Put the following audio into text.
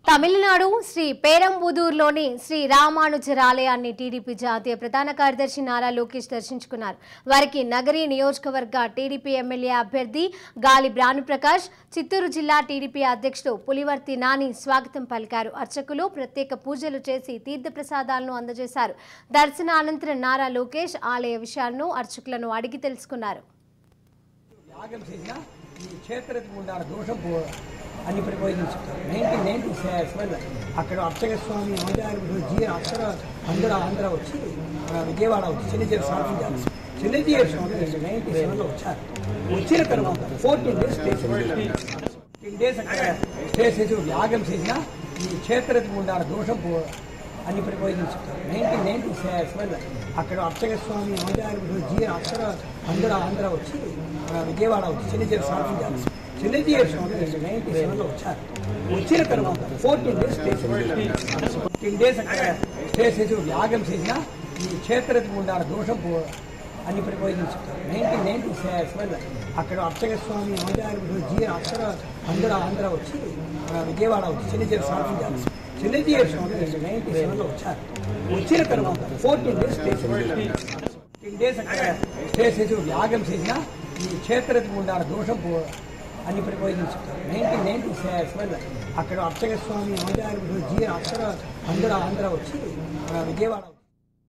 Tamil Nadu Shri పేరంబుదూరులోని Shri రామానుజరాలయాన్ని TDP జాతీయ ప్రధాన కార్యదర్శి నారా లోకేష్ దర్శించుకున్నారు. వారికి నగరి నియోజకవర్గ టీడీపీ ఎమ్మెల్యే అభ్యర్థి గాలి భానుప్రకాష్, చిత్తూరు జిల్లా టీడీపీ అధ్యక్షుడు పులివర్తి నాని స్వాగతం పలికారు. అర్చకులు ప్రత్యేక పూజలు చేసి తీర్థప్రసాదాలను అందజేశారు. దర్శన అనంతరం నారా లోకేష్ ఆలయ విషయాలను అర్చకులను అడిగి తెలుసుకున్నారు. అన్ని ప్రపోజించారు 1997 అక్కడ అర్చక స్వామి జీ అక్షర ఆంధ్ర వచ్చి విజయవాడ వచ్చి చిన్నజీర స్వామి చిన్నజీర స్వామి 97లో వచ్చారు. వచ్చిన తర్వాత 14 days అక్కడ స్టే చేసి యాగం చేసిన ఈ క్షేత్రకి ఉండాలి దోషం అన్ని ప్రపోజించారు 1997 అక్కడ అర్చక స్వామి జీ అక్షర ఆంధ్ర వచ్చి విజయవాడ వచ్చి చిన్నజీర స్వామి చిన్నజీర స్వామి 97లో వచ్చారు. వచ్చిన తర్వాత 14 days అక్కడ స్టే చేసి యాగం చేసిన ఈ క్షేత్రకి ఉండాలి దోషం అన్ని ప్రపోజించారు 1997 అక్కడ అర్చక స్వామి జీ అక్షర ఆంధ్ర వచ్చి విజయవాడ వచ్చి చిన్నజీర స్వామి చిన్నజీర స్వామి 97లో వచ్చారు. వచ్చిన తర్వాత 14 days అక్కడ స్టే చేసి యాగం చేసిన ఈ క్షేత్రకి ఉండాలి దోషం అన్ని ప్రపోజించారు 1997 అక్కడ అర్చక స్వామి జీ అక్షర ఆంధ్ర వచ్చి విజయవాడ